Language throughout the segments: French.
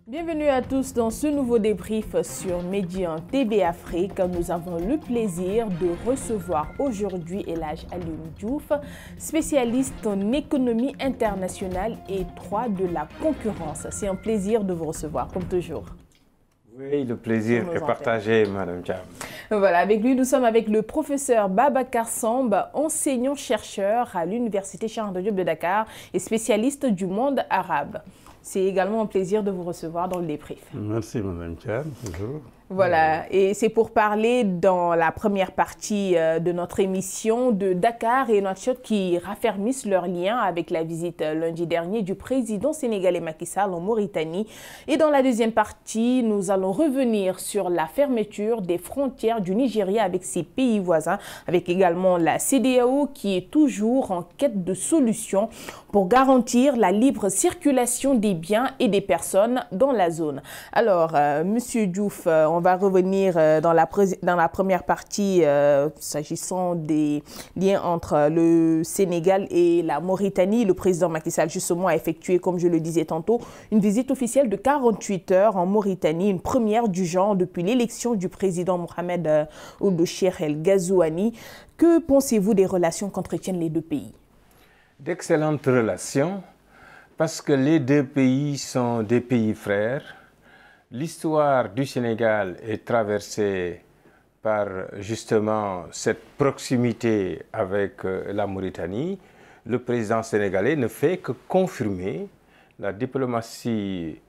Bienvenue à tous dans ce nouveau débrief sur Médian TV Afrique. Nous avons le plaisir de recevoir aujourd'hui El Hadj Alioune Diouf, spécialiste en économie internationale et droit de la concurrence. C'est un plaisir de vous recevoir, comme toujours. Oui, le plaisir est partagé, Madame Thiam. Voilà, avec lui, nous sommes avec le professeur Babacar Samb, enseignant-chercheur à l'Université Cheikh Anta Diop de Dakar et spécialiste du monde arabe. C'est également un plaisir de vous recevoir dans le débrief. Merci, Madame Thiam. Bonjour. Voilà, et c'est pour parler dans la première partie de notre émission de Dakar et Nouakchott qui raffermissent leurs liens avec la visite lundi dernier du président sénégalais Macky Sall en Mauritanie. Et dans la deuxième partie, nous allons revenir sur la fermeture des frontières du Nigeria avec ses pays voisins, avec également la CEDEAO qui est toujours en quête de solutions pour garantir la libre circulation des biens et des personnes dans la zone. Alors, Monsieur Diouf, on va revenir dans la première partie s'agissant des liens entre le Sénégal et la Mauritanie. Le président Macky Sall, justement, a effectué, comme je le disais tantôt, une visite officielle de 48 heures en Mauritanie, une première du genre depuis l'élection du président Mohamed Ould Cheikh El Ghazouani. Que pensez-vous des relations qu'entretiennent les deux pays? D'excellentes relations, parce que les deux pays sont des pays frères. L'histoire du Sénégal est traversée par justement cette proximité avec la Mauritanie. Le président sénégalais ne fait que confirmer la diplomatie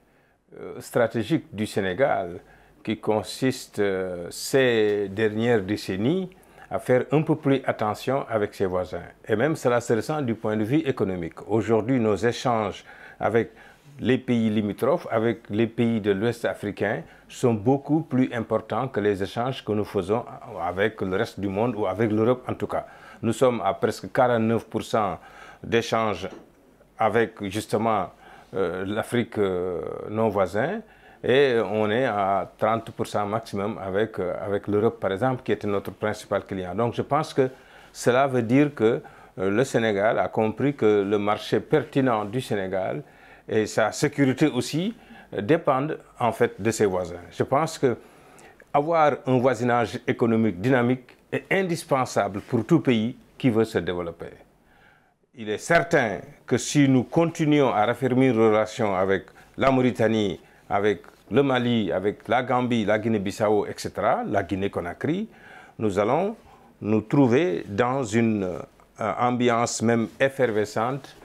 stratégique du Sénégal qui consiste ces dernières décennies à faire un peu plus attention avec ses voisins. Et même cela se ressent du point de vue économique. Aujourd'hui, nos échanges avec les pays limitrophes, avec les pays de l'Ouest africain, sont beaucoup plus importants que les échanges que nous faisons avec le reste du monde ou avec l'Europe en tout cas. Nous sommes à presque 49% d'échanges avec justement l'Afrique non voisin et on est à 30% maximum avec l'Europe par exemple qui était notre principal client. Donc je pense que cela veut dire que le Sénégal a compris que le marché pertinent du Sénégal et sa sécurité aussi dépendent en fait de ses voisins. Je pense que avoir un voisinage économique dynamique est indispensable pour tout pays qui veut se développer. Il est certain que si nous continuons à raffermir nos relations avec la Mauritanie, avec le Mali, avec la Gambie, la Guinée-Bissau, etc., la Guinée-Conakry, nous allons nous trouver dans une ambiance même effervescente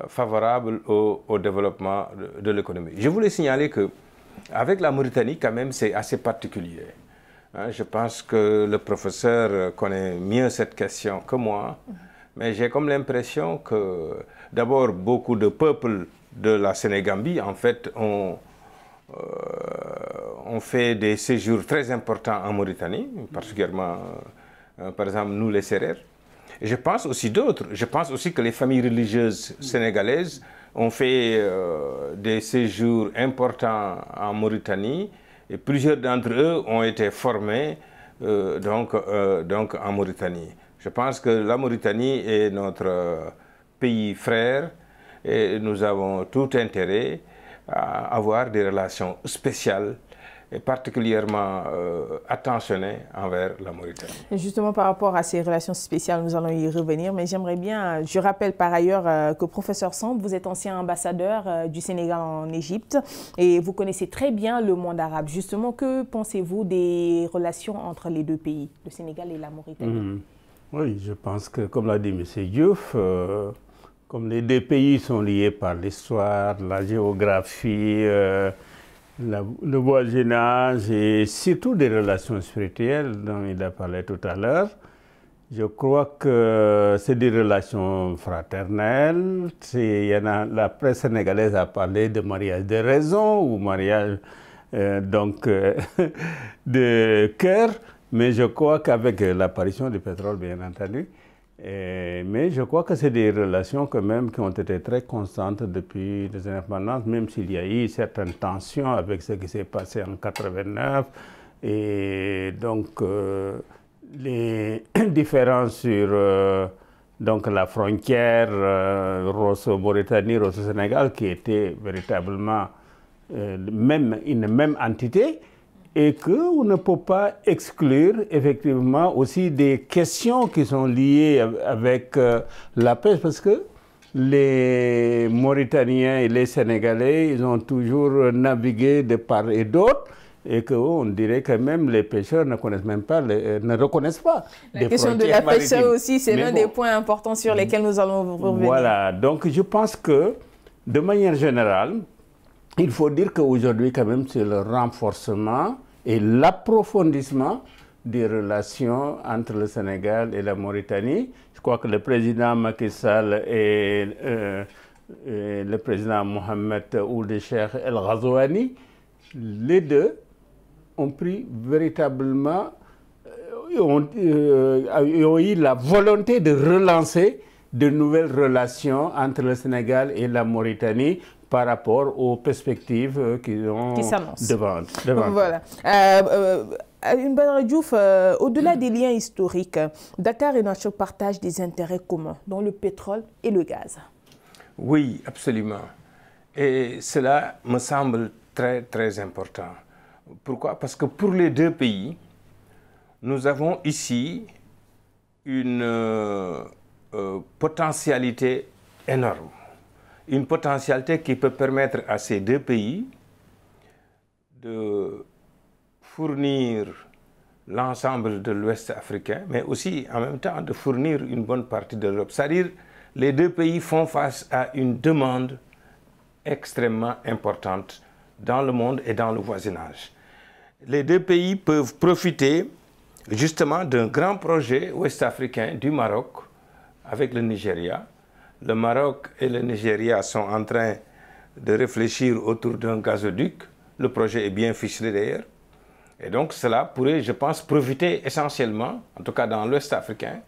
favorable au développement de l'économie. Je voulais signaler qu'avec la Mauritanie, quand même, c'est assez particulier. Je pense que le professeur connaît mieux cette question que moi, mais j'ai comme l'impression que d'abord beaucoup de peuples de la Sénégambie, en fait, ont fait des séjours très importants en Mauritanie, particulièrement, par exemple, nous les Sérères. Et je pense aussi d'autres. Je pense aussi que les familles religieuses sénégalaises ont fait des séjours importants en Mauritanie et plusieurs d'entre eux ont été formés donc en Mauritanie. Je pense que la Mauritanie est notre pays frère et nous avons tout intérêt à avoir des relations spéciales et particulièrement attentionné envers la Mauritanie. Justement, par rapport à ces relations spéciales, nous allons y revenir, mais j'aimerais bien, je rappelle par ailleurs que professeur Samb, vous êtes ancien ambassadeur du Sénégal en Égypte et vous connaissez très bien le monde arabe. Justement, que pensez-vous des relations entre les deux pays, le Sénégal et la Mauritanie? Oui, je pense que, comme l'a dit M. Diouf, comme les deux pays sont liés par l'histoire, la géographie, le voisinage et surtout des relations spirituelles dont il a parlé tout à l'heure. Je crois que c'est des relations fraternelles. La presse sénégalaise a parlé de mariage de raison ou mariage de cœur, mais je crois qu'avec l'apparition du pétrole, bien entendu, mais je crois que c'est des relations quand même qui ont été très constantes depuis les indépendances, même s'il y a eu certaines tensions avec ce qui s'est passé en 89 et donc les différences sur donc la frontière Rosso-Mauritanie, Rosso-Sénégal qui était véritablement une même entité, et qu'on ne peut pas exclure effectivement aussi des questions qui sont liées avec la pêche, parce que les Mauritaniens et les Sénégalais, ils ont toujours navigué de part et d'autre, et qu'on dirait que même les pêcheurs ne connaissent même pas, ne reconnaissent pas la question de la pêche aussi, c'est l'un des points importants sur lesquels nous allons revenir. Voilà, donc je pense que de manière générale, il faut dire qu'aujourd'hui quand même c'est le renforcement et l'approfondissement des relations entre le Sénégal et la Mauritanie. Je crois que le président Macky Sall et le président Mohamed Ould Cheikh El Ghazouani, les deux ont pris véritablement, ont eu la volonté de relancer de nouvelles relations entre le Sénégal et la Mauritanie par rapport aux perspectives qui s'annoncent devant. Voilà. Badara Diouf, au-delà des liens historiques, Dakar et Nouakchott partagent des intérêts communs, dont le pétrole et le gaz. Oui, absolument. Et cela me semble très, très important. Pourquoi? Parce que pour les deux pays, nous avons ici une potentialité énorme. Une potentialité qui peut permettre à ces deux pays de fournir l'ensemble de l'Ouest africain, mais aussi en même temps de fournir une bonne partie de l'Europe. C'est-à-dire, les deux pays font face à une demande extrêmement importante dans le monde et dans le voisinage. Les deux pays peuvent profiter justement d'un grand projet ouest-africain du Maroc avec le Nigeria. Le Maroc et le Nigeria sont en train de réfléchir autour d'un gazoduc. Le projet est bien ficelé d'ailleurs. Et donc cela pourrait, je pense, profiter essentiellement, en tout cas dans l'Ouest africain,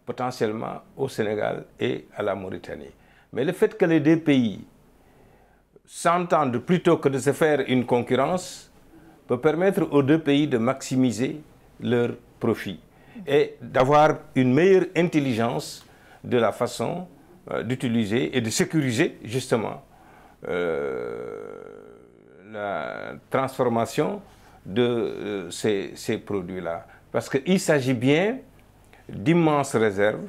potentiellement au Sénégal et à la Mauritanie. Mais le fait que les deux pays s'entendent plutôt que de se faire une concurrence peut permettre aux deux pays de maximiser leurs profits et d'avoir une meilleure intelligence de la façon d'utiliser et de sécuriser justement la transformation de ces produits-là. Parce qu'il s'agit bien d'immenses réserves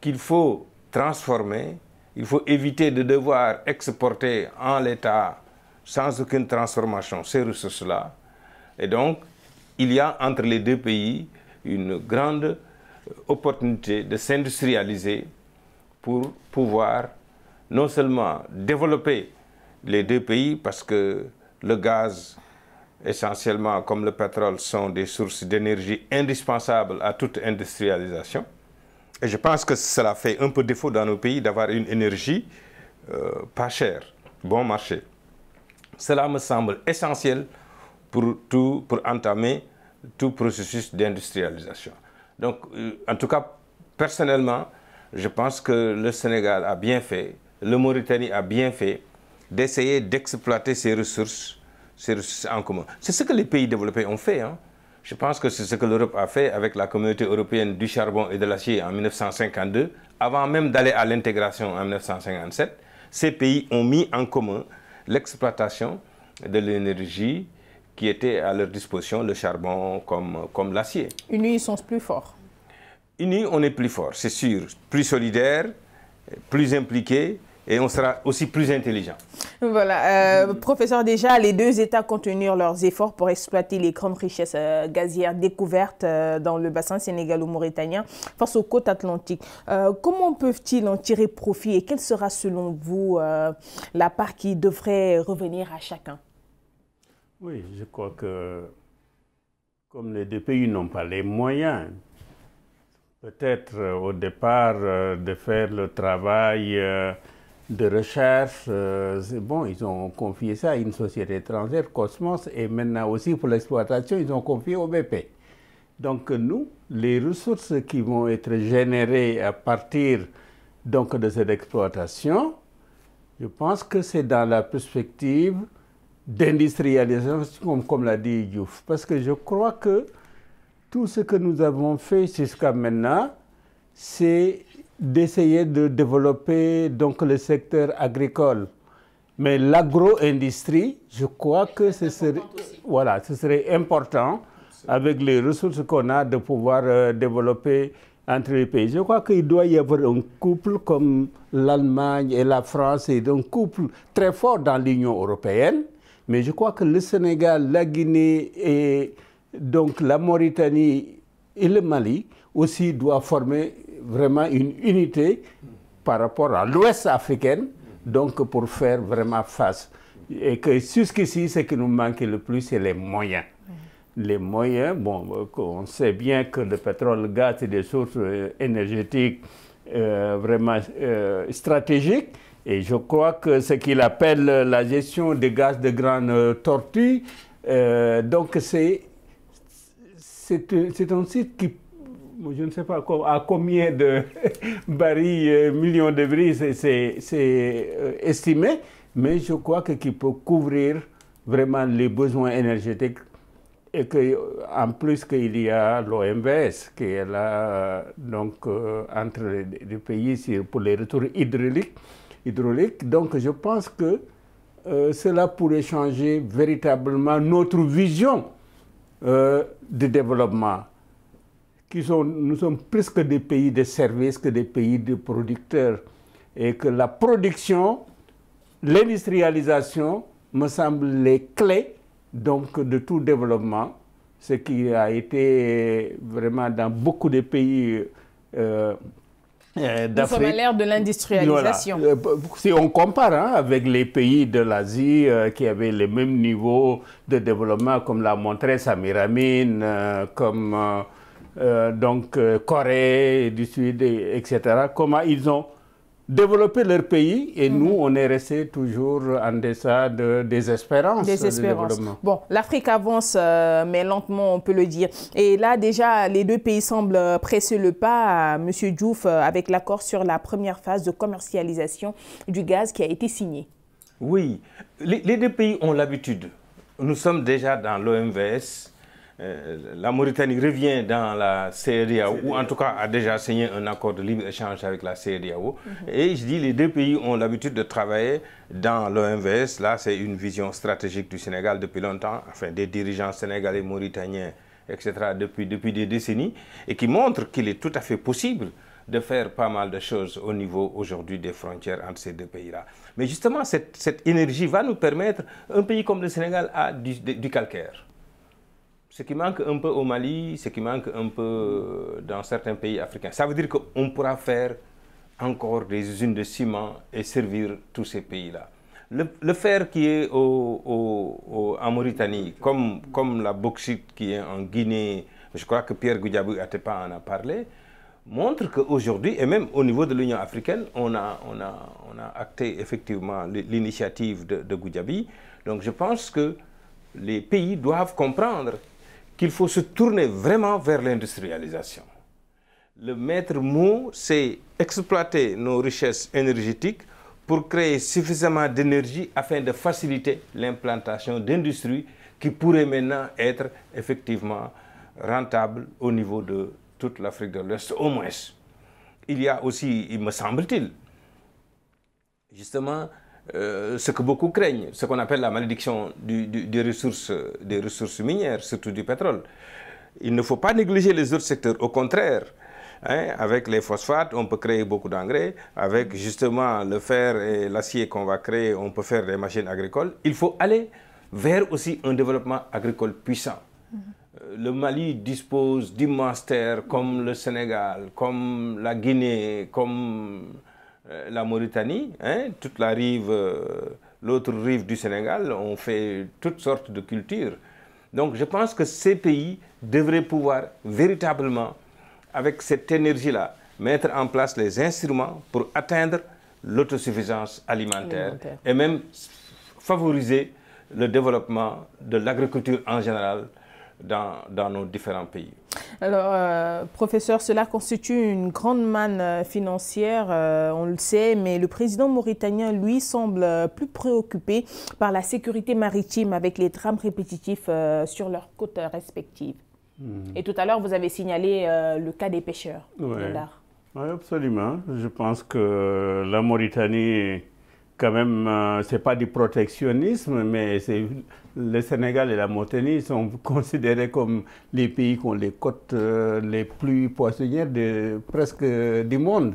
qu'il faut transformer. Il faut éviter de devoir exporter en l'état sans aucune transformation ces ressources-là. Et donc, il y a entre les deux pays une grande opportunité de s'industrialiser pour pouvoir non seulement développer les deux pays, parce que le gaz, essentiellement comme le pétrole, sont des sources d'énergie indispensables à toute industrialisation. Et je pense que cela fait un peu défaut dans nos pays d'avoir une énergie pas chère, bon marché. Cela me semble essentiel pour entamer tout processus d'industrialisation. Donc, en tout cas, personnellement, je pense que le Sénégal a bien fait, le Mauritanie a bien fait d'essayer d'exploiter ces ressources en commun. C'est ce que les pays développés ont fait, hein. Je pense que c'est ce que l'Europe a fait avec la communauté européenne du charbon et de l'acier en 1952. Avant même d'aller à l'intégration en 1957, ces pays ont mis en commun l'exploitation de l'énergie qui était à leur disposition, le charbon comme l'acier. Unis, ils sont plus forts. Unis, on est plus fort, c'est sûr. Plus solidaires, plus impliqués, et on sera aussi plus intelligent. Voilà. Professeur, déjà, les deux États comptent unir leurs efforts pour exploiter les grandes richesses gazières découvertes dans le bassin sénégalo-mauritanien face aux côtes atlantiques. Comment peuvent-ils en tirer profit et quelle sera, selon vous, la part qui devrait revenir à chacun? Oui, je crois que comme les deux pays n'ont pas les moyens, peut-être au départ de faire le travail de recherche, bon, ils ont confié ça à une société étrangère, Cosmos, et maintenant aussi pour l'exploitation, ils ont confié au BP. Donc nous, les ressources qui vont être générées à partir donc, de cette exploitation, je pense que c'est dans la perspective d'industrialisation, comme l'a dit Diouf, parce que je crois que tout ce que nous avons fait jusqu'à maintenant, c'est d'essayer de développer donc, le secteur agricole Mais l'agro-industrie, je crois que ce serait important, avec les ressources qu'on a, de pouvoir développer entre les pays. Je crois qu'il doit y avoir un couple comme l'Allemagne et la France, et un couple très fort dans l'Union européenne. Mais je crois que le Sénégal, la Guinée et donc la Mauritanie et le Mali aussi doivent former vraiment une unité par rapport à l'Ouest africaine, donc pour faire vraiment face. Et que jusqu'ici, ce qui nous manque le plus, c'est les moyens. Les moyens, bon, on sait bien que le pétrole, le gaz, c'est des sources énergétiques vraiment stratégiques. Et je crois que ce qu'il appelle la gestion des gaz de grande tortue, donc c'est un site qui, je ne sais pas à combien de barils, millions de barils c'est estimé, mais je crois qu'il peut couvrir vraiment les besoins énergétiques. Et qu'en plus qu'il y a l'OMVS qui est là donc, entre les pays pour les retours hydrauliques. Donc je pense que cela pourrait changer véritablement notre vision de développement. Nous sommes presque des pays de services que des pays de producteurs. Et que la production, l'industrialisation me semblent les clés donc, de tout développement, ce qui a été vraiment dans beaucoup de pays d'Afrique. Nous sommes à l'ère de l'industrialisation. Voilà. Si on compare avec les pays de l'Asie qui avaient le même niveau de développement, comme l'a montré Samir Amin, comme donc, Corée du Sud, etc., comment ils ont développer leur pays et nous, on est resté toujours en deçà des espérances. De développement. Bon, l'Afrique avance, mais lentement, on peut le dire. Et là, déjà, les deux pays semblent presser le pas, Monsieur Diouf, avec l'accord sur la première phase de commercialisation du gaz qui a été signé. Oui, les deux pays ont l'habitude. Nous sommes déjà dans l'OMVS. La Mauritanie revient dans la CEDEAO, ou en tout cas a déjà signé un accord de libre-échange avec la CEDEAO. Et je dis, les deux pays ont l'habitude de travailler dans l'OMVS. Là, c'est une vision stratégique du Sénégal depuis longtemps, enfin des dirigeants sénégalais, mauritaniens, etc., depuis des décennies, et qui montre qu'il est tout à fait possible de faire pas mal de choses au niveau aujourd'hui des frontières entre ces deux pays-là. Mais justement, cette énergie va nous permettre, un pays comme le Sénégal a du calcaire. Ce qui manque un peu au Mali, ce qui manque un peu dans certains pays africains. Ça veut dire qu'on pourra faire encore des usines de ciment et servir tous ces pays-là. Le fer qui est en Mauritanie, comme la bauxite qui est en Guinée, je crois que Pierre Goudiaby Atepa en a parlé, montre qu'aujourd'hui, et même au niveau de l'Union africaine, on a acté effectivement l'initiative de Goudiaby. Donc je pense que les pays doivent comprendre qu'il faut se tourner vraiment vers l'industrialisation. Le maître mot, c'est exploiter nos richesses énergétiques pour créer suffisamment d'énergie afin de faciliter l'implantation d'industries qui pourraient maintenant être effectivement rentables au niveau de toute l'Afrique de l'Ouest, au moins. Il y a aussi, il me semble-t-il, justement, ce que beaucoup craignent, ce qu'on appelle la malédiction des ressources minières, surtout du pétrole. Il ne faut pas négliger les autres secteurs. Au contraire, avec les phosphates, on peut créer beaucoup d'engrais. Avec justement le fer et l'acier qu'on va créer, on peut faire des machines agricoles. Il faut aller vers aussi un développement agricole puissant. Le Mali dispose d'immenses terres comme le Sénégal, comme la Guinée, comme la Mauritanie, toute la rive, l'autre rive du Sénégal, on fait toutes sortes de cultures. Donc je pense que ces pays devraient pouvoir véritablement, avec cette énergie-là, mettre en place les instruments pour atteindre l'autosuffisance alimentaire et même favoriser le développement de l'agriculture en général dans nos différents pays. Alors, professeur, cela constitue une grande manne financière, on le sait, mais le président mauritanien, lui, semble plus préoccupé par la sécurité maritime avec les drames répétitifs sur leurs côtes respectives. Et tout à l'heure, vous avez signalé le cas des pêcheurs. Oui, absolument. Je pense que la Mauritanie, quand même, c'est pas du protectionnisme, mais le Sénégal et la Mauritanie sont considérés comme les pays qui ont les côtes les plus poissonnières presque du monde.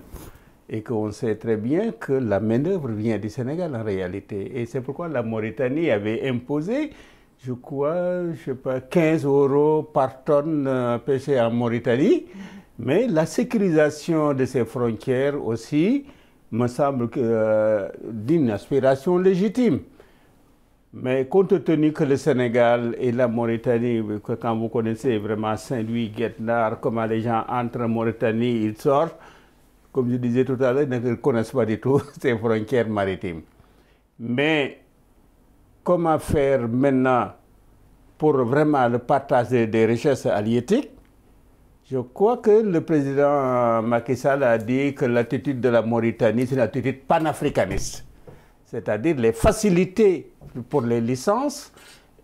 Et qu'on sait très bien que la main-d'œuvre vient du Sénégal en réalité. Et c'est pourquoi la Mauritanie avait imposé, je crois, je sais pas, 15 € par tonne pêchée en Mauritanie. Mais la sécurisation de ces frontières aussi me semble d'une aspiration légitime. Mais compte tenu que le Sénégal et la Mauritanie, que quand vous connaissez vraiment Saint-Louis, Guet-Ndar, comment les gens entrent en Mauritanie, ils sortent, comme je disais tout à l'heure, ils ne connaissent pas du tout ces frontières maritimes. Mais comment faire maintenant pour vraiment le partage des richesses halieutiques? Je crois que le président Macky Sall a dit que l'attitude de la Mauritanie, c'est une attitude panafricaniste. C'est-à-dire les facilités pour les licences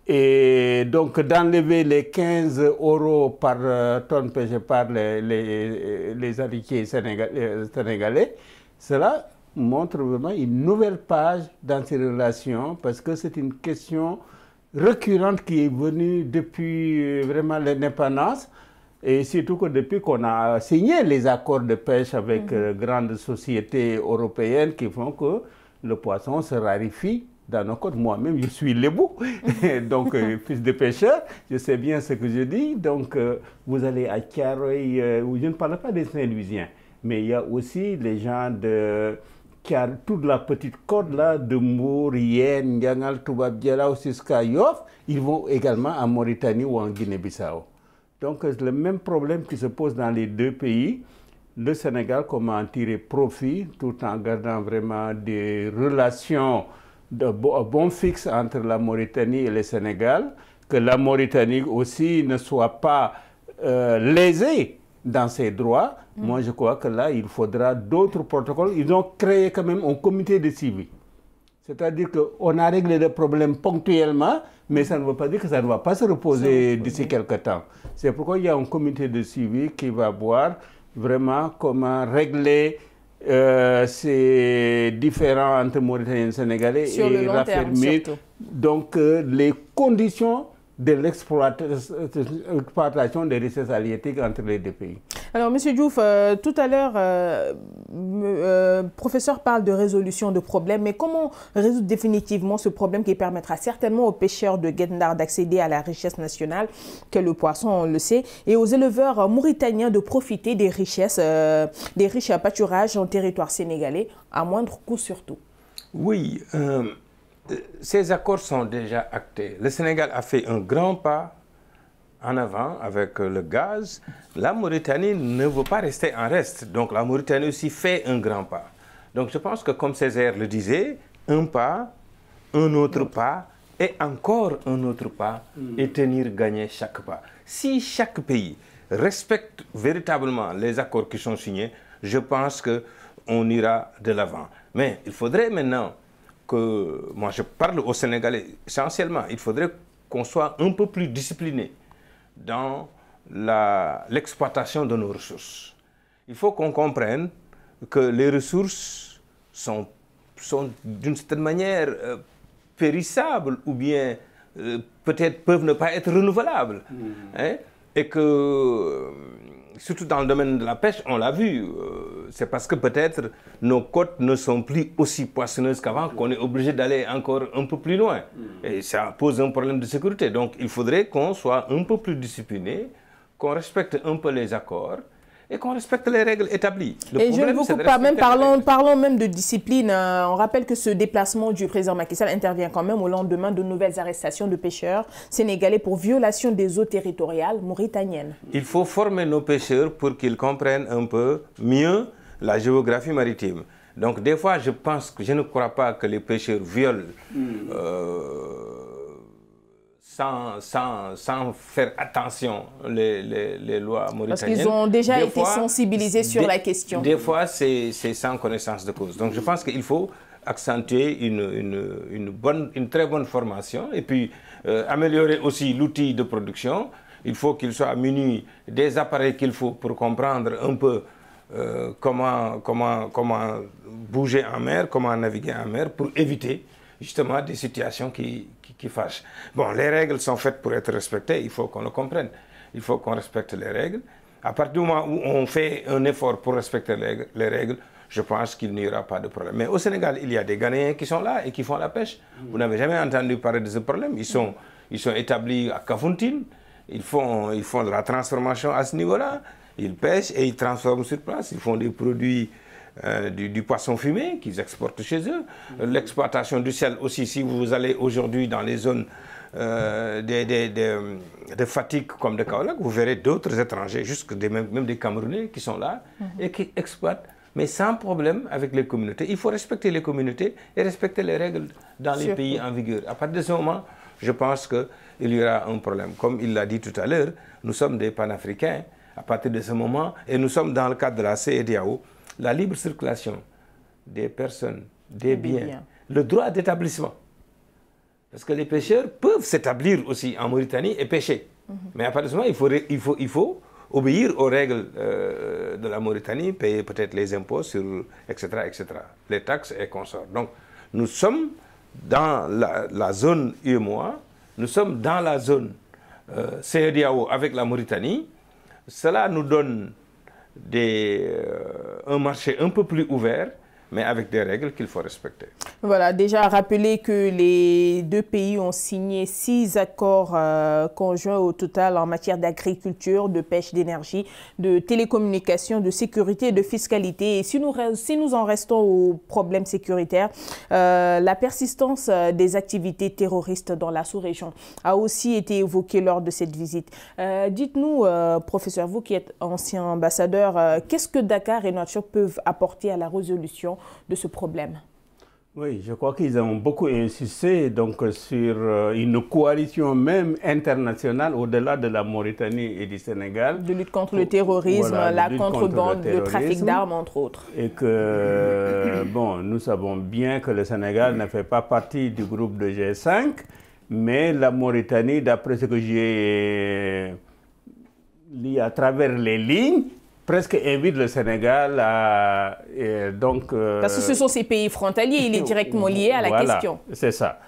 et donc d'enlever les 15 € par tonne pêchée par les héritiers sénégalais. Cela montre vraiment une nouvelle page dans ces relations parce que c'est une question récurrente qui est venue depuis vraiment l'indépendance. Et surtout que depuis qu'on a signé les accords de pêche avec grandes sociétés européennes qui font que le poisson se raréfie dans nos côtes. Moi-même, je suis lébou, donc fils de pêcheur, je sais bien ce que je dis. Donc, vous allez à Thiaroye, je ne parle pas des Saint-Louisiens, mais il y a aussi les gens de toute la petite côte là, de Mbour, Yen, Ndiangal, Toubab Dialaw, Siska, Yoff, ils vont également en Mauritanie ou en Guinée-Bissau. Donc, le même problème qui se pose dans les deux pays. Le Sénégal, comment en tirer profit tout en gardant vraiment des relations de bon fixe entre la Mauritanie et le Sénégal, que la Mauritanie aussi ne soit pas lésée dans ses droits. Moi, je crois que là, il faudra d'autres protocoles. Ils ont créé quand même un comité de suivi. C'est-à-dire qu'on a réglé le problème ponctuellement, mais ça ne veut pas dire que ça ne va pas se reposer d'ici quelque temps. C'est pourquoi il y a un comité de suivi qui va voir vraiment comment régler ces différends entre Mauritaniens et Sénégalais sur et raffermir donc les conditions de l'exploitation des richesses halieutiques entre les deux pays. Alors, M. Diouf, tout à l'heure, professeur parle de résolution de problèmes, mais comment résoudre définitivement ce problème qui permettra certainement aux pêcheurs de Guet-Ndar d'accéder à la richesse nationale, que le poisson, on le sait, et aux éleveurs mauritaniens de profiter des richesses, des riches pâturages en territoire sénégalais, à moindre coût surtout? Oui, ces accords sont déjà actés. Le Sénégal a fait un grand pas en avant avec le gaz. La Mauritanie ne veut pas rester en reste. Donc la Mauritanie aussi fait un grand pas. Donc je pense que comme Césaire le disait, un pas, un autre pas et encore un autre pas et tenir gagner chaque pas. Si chaque pays respecte véritablement les accords qui sont signés, je pense qu'on ira de l'avant. Mais il faudrait maintenant que, moi je parle aux Sénégalais essentiellement, il faudrait qu'on soit un peu plus discipliné dans l'exploitation de nos ressources. Il faut qu'on comprenne que les ressources sont d'une certaine manière périssables ou bien peut-être peuvent ne pas être renouvelables. Hein? Et que, surtout dans le domaine de la pêche, on l'a vu, c'est parce que peut-être nos côtes ne sont plus aussi poissonneuses qu'avant qu'on est obligé d'aller encore un peu plus loin. Et ça pose un problème de sécurité. Donc il faudrait qu'on soit un peu plus discipliné, qu'on respecte un peu les accords et qu'on respecte les règles établies. Et je ne vous coupe pas, même parlons même de discipline. On rappelle que ce déplacement du président Macky Sall intervient quand même au lendemain de nouvelles arrestations de pêcheurs sénégalais pour violation des eaux territoriales mauritaniennes. Il faut former nos pêcheurs pour qu'ils comprennent un peu mieux la géographie maritime. Donc des fois, je pense que je ne crois pas que les pêcheurs violent sans faire attention les lois mauritaniennes. Parce qu'ils ont déjà été sensibilisés sur la question. Des fois, c'est sans connaissance de cause. Donc je pense qu'il faut accentuer une très bonne formation et puis améliorer aussi l'outil de production. Il faut qu'il soit muni des appareils qu'il faut pour comprendre un peu comment bouger en mer, comment naviguer en mer pour éviter justement des situations qui fâchent. Bon, les règles sont faites pour être respectées, il faut qu'on le comprenne. Il faut qu'on respecte les règles. À partir du moment où on fait un effort pour respecter les règles, je pense qu'il n'y aura pas de problème. Mais au Sénégal, il y a des Ghanéens qui sont là et qui font la pêche. Vous n'avez jamais entendu parler de ce problème. Ils sont établis à Kafountine. Ils font de la transformation à ce niveau-là. Ils pêchent et ils transforment sur place. Ils font des produits, du poisson fumé qu'ils exportent chez eux. L'exploitation du sel aussi, si vous allez aujourd'hui dans les zones de fatigue comme de Kaolack, vous verrez d'autres étrangers, même des Camerounais qui sont là et qui exploitent, mais sans problème avec les communautés. Il faut respecter les communautés et respecter les règles dans les pays en vigueur. À partir de ce moment, je pense qu'il y aura un problème. Comme il l'a dit tout à l'heure, nous sommes des panafricains à partir de ce moment et nous sommes dans le cadre de la CEDEAO, la libre circulation des personnes, des biens, le droit d'établissement. Parce que les pêcheurs peuvent s'établir aussi en Mauritanie et pêcher. Mais à partir de ce moment, il faut obéir aux règles de la Mauritanie, payer peut-être les impôts, etc., les taxes et consorts. Donc, nous sommes dans la zone UEMOA, nous sommes dans la zone CEDEAO avec la Mauritanie. Cela nous donne un marché un peu plus ouvert, mais avec des règles qu'il faut respecter. Voilà, déjà rappeler que les deux pays ont signé 6 accords conjoints au total en matière d'agriculture, de pêche, d'énergie, de télécommunications, de sécurité et de fiscalité. Et si nous en restons aux problèmes sécuritaires, la persistance des activités terroristes dans la sous-région a aussi été évoquée lors de cette visite. Dites-nous, professeur, vous qui êtes ancien ambassadeur, qu'est-ce que Dakar et Nouakchott peuvent apporter à la résolution de ce problème? Oui, je crois qu'ils ont beaucoup insisté donc, sur une coalition même internationale au-delà de la Mauritanie et du Sénégal. De lutte contre le terrorisme, voilà, la contrebande, le trafic d'armes, entre autres. Et que, bon, nous savons bien que le Sénégal ne fait pas partie du groupe de G5, mais la Mauritanie, d'après ce que j'ai lu à travers les lignes, presque invite le Sénégal à... Parce que ce sont ces pays frontaliers, il est directement lié à la question. C'est ça.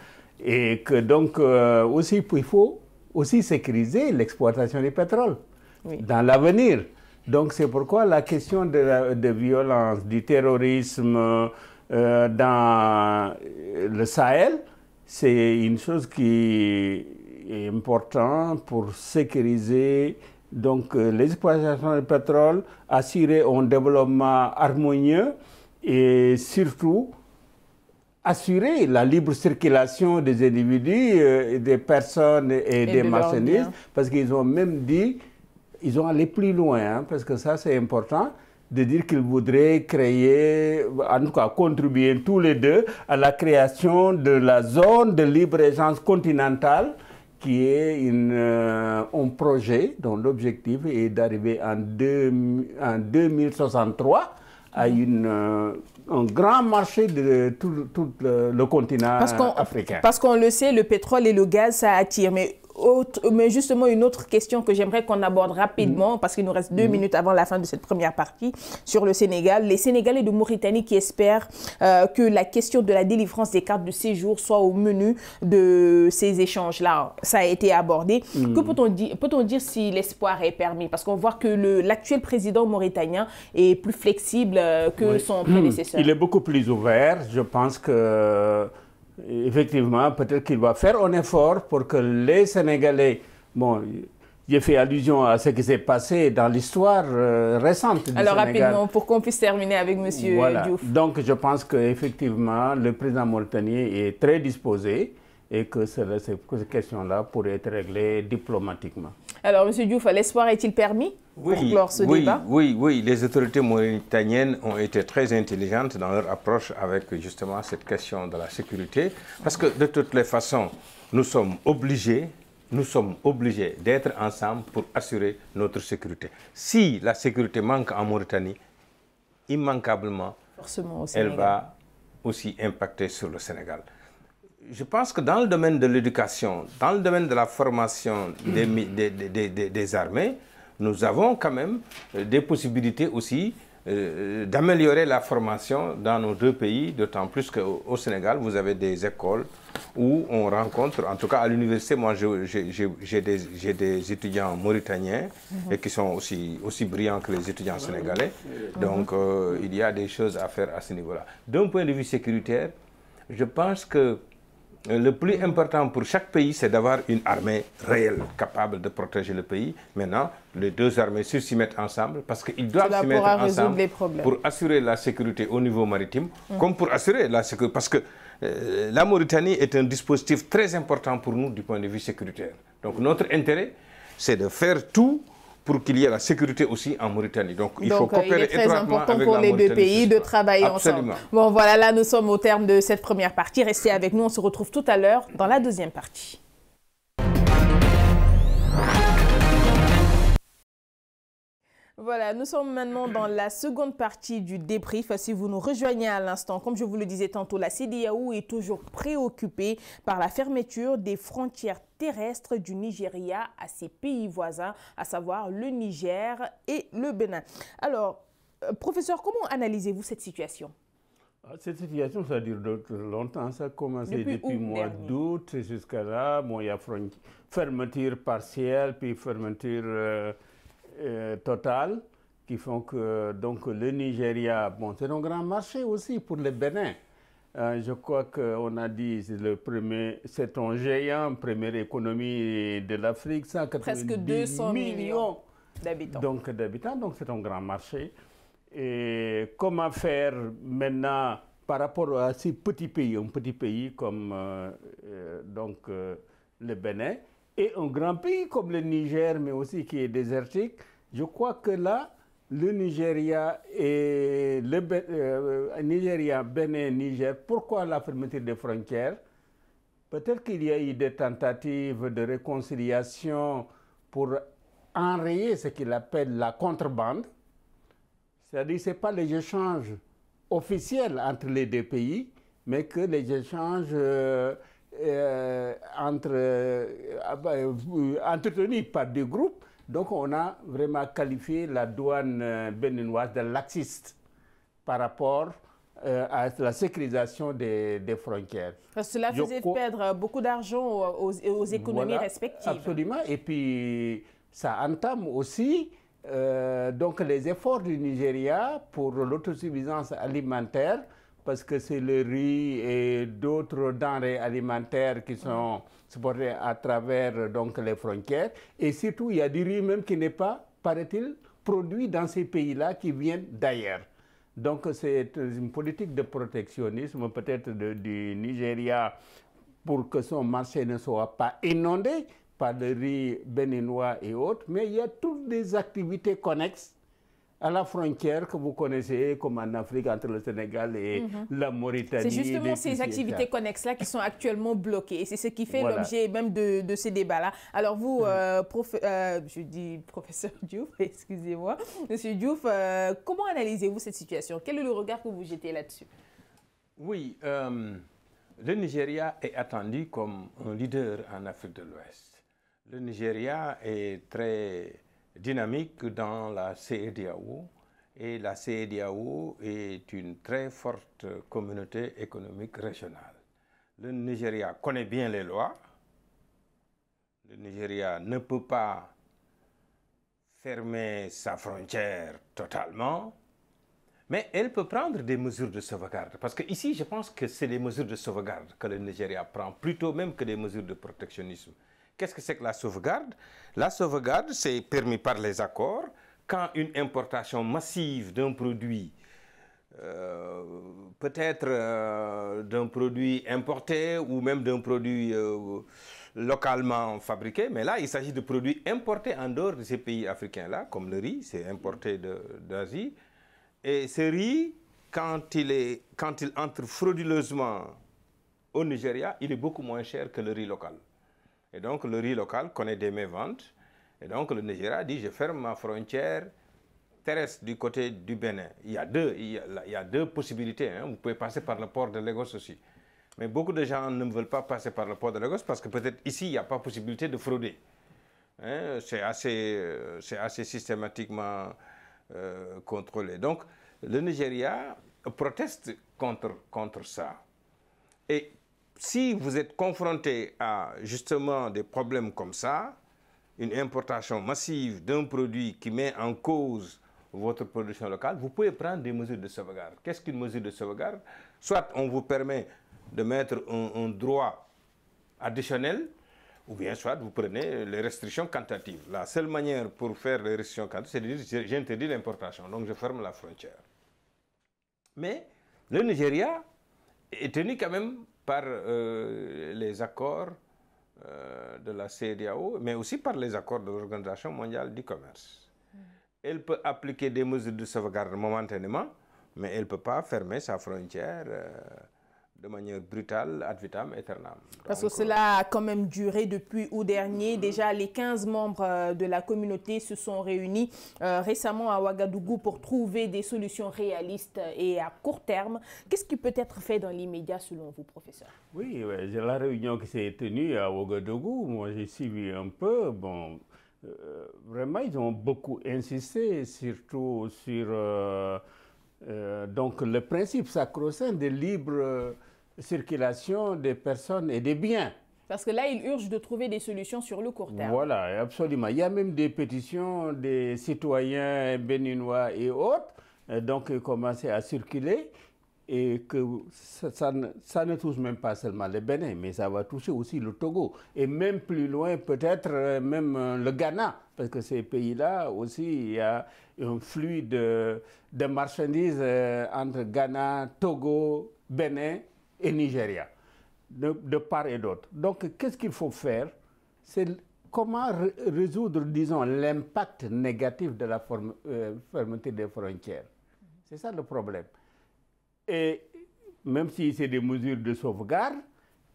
Et que donc, aussi, il faut aussi sécuriser l'exploitation du pétrole dans l'avenir. Donc, c'est pourquoi la question de violence, du terrorisme dans le Sahel, c'est une chose qui est importante pour sécuriser donc l'exploitation du pétrole, assurer un développement harmonieux et surtout assurer la libre circulation des individus, des personnes et des marchandises, parce qu'ils ont même dit, ils ont allé plus loin, hein, parce que ça c'est important, de dire qu'ils voudraient créer, en tout cas contribuer tous les deux à la création de la zone de libre-échange continentale, qui est un projet dont l'objectif est d'arriver en 2063 à un grand marché de tout le continent africain. Parce qu'on le sait, le pétrole et le gaz, ça attire. Mais justement, une autre question que j'aimerais qu'on aborde rapidement, parce qu'il nous reste 2 minutes avant la fin de cette première partie, sur le Sénégal. Les Sénégalais de Mauritanie qui espèrent que la question de la délivrance des cartes de séjour soit au menu de ces échanges-là. Ça a été abordé. Que peut-on dire si l'espoir est permis? Parce qu'on voit que l'actuel président mauritanien est plus flexible que son prédécesseur. Il est beaucoup plus ouvert. Je pense que... effectivement, peut-être qu'il va faire un effort pour que les Sénégalais... Bon, j'ai fait allusion à ce qui s'est passé dans l'histoire récente du Sénégal. Alors rapidement, pour qu'on puisse terminer avec M. Diouf. Donc je pense qu'effectivement, le président mauritanien est très disposé et que ces questions-là pourraient être réglées diplomatiquement. Alors, M. Diouf, l'espoir est-il permis pour clore ce débat? Oui, les autorités mauritaniennes ont été très intelligentes dans leur approche avec justement cette question de la sécurité, parce que de toutes les façons, nous sommes obligés d'être ensemble pour assurer notre sécurité. Si la sécurité manque en Mauritanie, immanquablement, elle va aussi impacter sur le Sénégal. Je pense que dans le domaine de l'éducation, dans le domaine de la formation des armées, nous avons quand même des possibilités aussi d'améliorer la formation dans nos deux pays, d'autant plus qu'au Sénégal, vous avez des écoles où on rencontre, en tout cas à l'université, moi j'ai des étudiants mauritaniens et qui sont aussi brillants que les étudiants sénégalais. Donc il y a des choses à faire à ce niveau-là. D'un point de vue sécuritaire, je pense que le plus important pour chaque pays, c'est d'avoir une armée réelle, capable de protéger le pays. Maintenant, les deux armées s'y mettent ensemble parce qu'ils doivent s'y mettre ensemble pour assurer la sécurité au niveau maritime, comme pour assurer la sécurité. Parce que la Mauritanie est un dispositif très important pour nous du point de vue sécuritaire. Donc notre intérêt, c'est de faire tout pour qu'il y ait la sécurité aussi en Mauritanie. Donc il faut coopérer étroitement avec la Mauritanie. Il est très important pour les deux pays de travailler Absolument. ensemble. Bon, voilà, là, nous sommes au terme de cette première partie. Restez avec nous, on se retrouve tout à l'heure dans la deuxième partie. Voilà, nous sommes maintenant dans la seconde partie du débrief. Si vous nous rejoignez à l'instant, comme je vous le disais tantôt, la CEDEAO est toujours préoccupée par la fermeture des frontières terrestres du Nigeria à ses pays voisins, à savoir le Niger et le Bénin. Alors, professeur, comment analysez-vous cette situation? Cette situation, ça dure longtemps. Ça a commencé depuis le mois d'août jusqu'à là. Bon, il y a fermeture partielle, puis fermeture totale, qui font que donc, le Nigeria, bon, c'est un grand marché aussi pour le Bénin. Je crois qu'on a dit c'est un géant, première économie de l'Afrique, 190 presque 200 millions d'habitants. Donc c'est un grand marché. Et comment faire maintenant par rapport à ces petits pays, un petit pays comme le Bénin, et un grand pays comme le Niger, mais aussi qui est désertique? Je crois que là, le Nigeria et Nigeria, Bénin, Niger, pourquoi la fermeture des frontières? Peut-être qu'il y a eu des tentatives de réconciliation pour enrayer ce qu'il appelle la contrebande. C'est-à-dire que ce n'est pas les échanges officiels entre les deux pays, mais que les échanges entretenus par des groupes. Donc on a vraiment qualifié la douane béninoise de laxiste par rapport à la sécurisation des frontières. Cela faisait perdre beaucoup d'argent aux économies respectives. Absolument. Et puis ça entame aussi donc les efforts du Nigeria pour l'autosuffisance alimentaire, parce que c'est le riz et d'autres denrées alimentaires qui sont supportés à travers donc, les frontières. Et surtout, il y a du riz même qui n'est pas, paraît-il, produit dans ces pays-là, qui viennent d'ailleurs. Donc c'est une politique de protectionnisme peut-être du Nigeria pour que son marché ne soit pas inondé par le riz béninois et autres. Mais il y a toutes des activités connexes à la frontière que vous connaissez, comme en Afrique, entre le Sénégal et la Mauritanie. C'est justement ces activités connexes-là qui sont actuellement bloquées. Et c'est ce qui fait l'objet même de ces débats-là. Alors vous, je dis professeur Diouf, excusez-moi. Monsieur Diouf, comment analysez-vous cette situation? Quel est le regard que vous jetez là-dessus? Oui, le Nigeria est attendu comme un leader en Afrique de l'Ouest. Le Nigeria est très dynamique dans la CEDEAO, et la CEDEAO est une très forte communauté économique régionale. Le Nigeria connaît bien les lois. Le Nigeria ne peut pas fermer sa frontière totalement, mais elle peut prendre des mesures de sauvegarde. Parce qu'ici, je pense que c'est des mesures de sauvegarde que le Nigeria prend, plutôt même que des mesures de protectionnisme. Qu'est-ce que c'est que la sauvegarde? La sauvegarde, c'est permis par les accords. Quand une importation massive d'un produit, peut-être d'un produit importé ou même d'un produit localement fabriqué, mais là, il s'agit de produits importés en dehors de ces pays africains-là, comme le riz, c'est importé d'Asie. Et ce riz, quand il entre frauduleusement au Nigeria, il est beaucoup moins cher que le riz local. Et donc, le riz local connaît des méventes. Et donc, le Nigeria dit, je ferme ma frontière terrestre du côté du Bénin. Il y a deux possibilités. Hein. Vous pouvez passer par le port de Lagos aussi. Mais beaucoup de gens ne veulent pas passer par le port de Lagos parce que peut-être ici, il n'y a pas possibilité de frauder. Hein. C'est assez systématiquement contrôlés. Donc, le Nigeria proteste contre ça. Et si vous êtes confronté à justement des problèmes comme ça, une importation massive d'un produit qui met en cause votre production locale, vous pouvez prendre des mesures de sauvegarde. Qu'est-ce qu'une mesure de sauvegarde? Soit on vous permet de mettre un droit additionnel, ou bien soit vous prenez les restrictions quantitatives. La seule manière pour faire les restrictions quantitatives, c'est de dire j'interdis l'importation, donc je ferme la frontière. Mais le Nigeria est tenu quand même par les accords de la CEDEAO, mais aussi par les accords de l'Organisation mondiale du commerce. Elle peut appliquer des mesures de sauvegarde momentanément, mais elle ne peut pas fermer sa frontière de manière brutale, ad vitam aeternam. Parce que cela a quand même duré depuis août dernier. Déjà, les 15 membres de la communauté se sont réunis récemment à Ouagadougou pour trouver des solutions réalistes et à court terme. Qu'est-ce qui peut être fait dans l'immédiat selon vous, professeur? Oui, la réunion qui s'est tenue à Ouagadougou, moi j'ai suivi un peu. Bon, vraiment, ils ont beaucoup insisté, surtout sur donc le principe sacro-saint de libre circulation des personnes et des biens. Parce que là, il urge de trouver des solutions sur le court terme. Voilà, absolument. Il y a même des pétitions des citoyens béninois et autres, donc qui commençaient à circuler, et que ça ne touche même pas seulement le Bénin, mais ça va toucher aussi le Togo. Et même plus loin, peut-être même le Ghana, parce que ces pays-là aussi, il y a un flux de marchandises entre Ghana, Togo, Bénin et Nigeria, de part et d'autre. Donc, qu'est-ce qu'il faut faire? C'est comment résoudre, disons, l'impact négatif de la fermeté des frontières. C'est ça le problème. Et même si c'est des mesures de sauvegarde,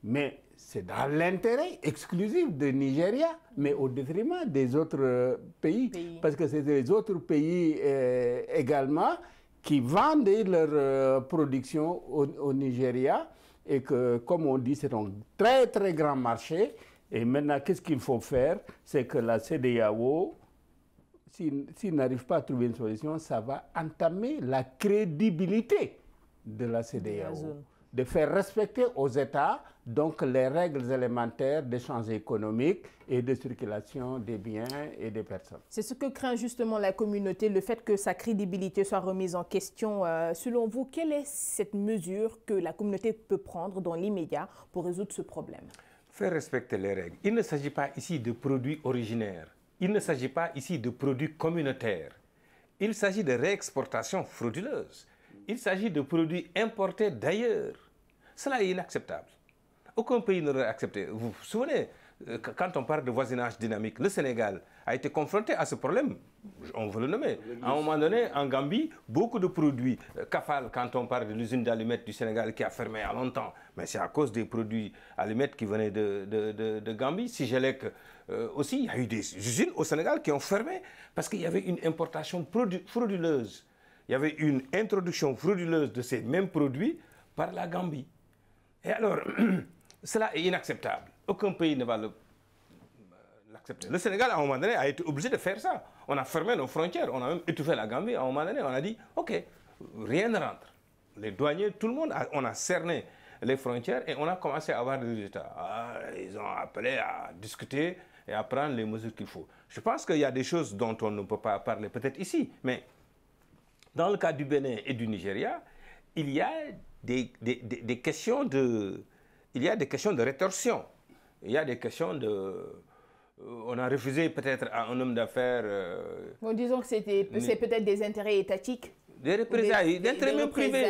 mais c'est dans l'intérêt exclusif de Nigeria, mais au détriment des autres pays. Parce que c'est les autres pays également qui vendent leur production au Nigeria, et que, comme on dit, c'est un très très grand marché. Et maintenant, qu'est-ce qu'il faut faire? C'est que la CEDEAO, s'il n'arrive pas à trouver une solution, ça va entamer la crédibilité de la CEDEAO, de faire respecter aux États donc les règles élémentaires d'échange économique et de circulation des biens et des personnes. C'est ce que craint justement la communauté, le fait que sa crédibilité soit remise en question. Selon vous, quelle est cette mesure que la communauté peut prendre dans l'immédiat pour résoudre ce problème? Faire respecter les règles. Il ne s'agit pas ici de produits originaires. Il ne s'agit pas ici de produits communautaires. Il s'agit de réexportation frauduleuse. Il s'agit de produits importés d'ailleurs. Cela est inacceptable. Aucun pays n'aurait accepté. Vous vous souvenez, quand on parle de voisinage dynamique, le Sénégal a été confronté à ce problème. On veut le nommer. À un moment donné, en Gambie, beaucoup de produits, Kafal, quand on parle de l'usine d'allumettes du Sénégal qui a fermé il y a longtemps, mais c'est à cause des produits allumettes qui venaient de Gambie. Sigelec aussi, il y a eu des usines au Sénégal qui ont fermé parce qu'il y avait une importation frauduleuse. Il y avait une introduction frauduleuse de ces mêmes produits par la Gambie. Et alors, cela est inacceptable. Aucun pays ne va l'accepter. Le Sénégal, à un moment donné, a été obligé de faire ça. On a fermé nos frontières, on a même étouffé la Gambie. À un moment donné, on a dit, OK, rien ne rentre. Les douaniers, tout le monde, on a cerné les frontières et on a commencé à avoir des résultats. Ils ont appelé à discuter et à prendre les mesures qu'il faut. Je pense qu'il y a des choses dont on ne peut pas parler peut-être ici, mais dans le cas du Bénin et du Nigeria, il y a des questions de rétorsion. Il y a des questions de... On a refusé peut-être à un homme d'affaires... Bon, disons que c'est peut-être des intérêts étatiques. Des représailles, d'intérêts même privés.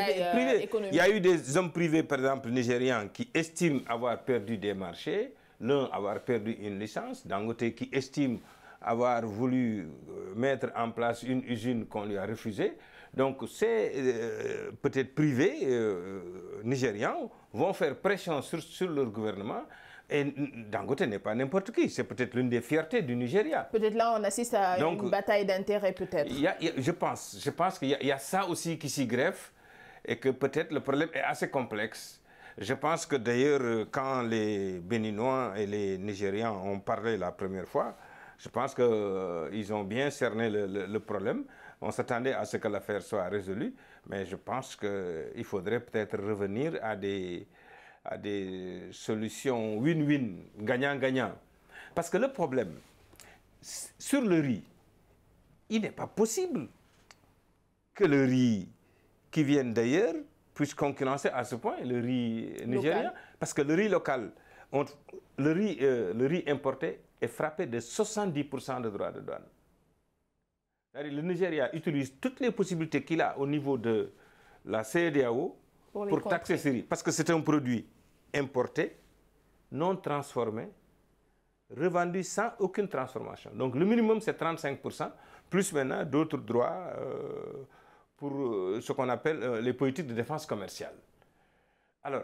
Il y a eu des hommes privés, par exemple, nigérians, qui estiment avoir perdu des marchés, l'un avoir perdu une licence, Dangote qui estime avoir voulu mettre en place une usine qu'on lui a refusée. Donc ces peut-être privés nigérians vont faire pression sur leur gouvernement. Et Dangote n'est pas n'importe qui, c'est peut-être l'une des fiertés du Nigeria. Peut-être là on assiste à une bataille d'intérêts peut-être. Je pense qu'il y a ça aussi qui s'y greffe et que peut-être le problème est assez complexe. Je pense que d'ailleurs quand les Béninois et les Nigérians ont parlé la première fois, Je pense qu'ils ont bien cerné le problème. On s'attendait à ce que l'affaire soit résolue, mais je pense qu'il faudrait peut-être revenir à des solutions win-win, gagnant-gagnant. Parce que le problème, sur le riz, il n'est pas possible que le riz qui vient d'ailleurs puisse concurrencer à ce point le riz nigérien. Local. Parce que le riz local, le riz importé est frappé de 70% de droits de douane. Le Nigeria utilise toutes les possibilités qu'il a au niveau de la CEDEAO pour taxer ce riz. Parce que c'est un produit importé, non transformé, revendu sans aucune transformation. Donc le minimum c'est 35%, plus maintenant d'autres droits pour ce qu'on appelle les politiques de défense commerciale. Alors,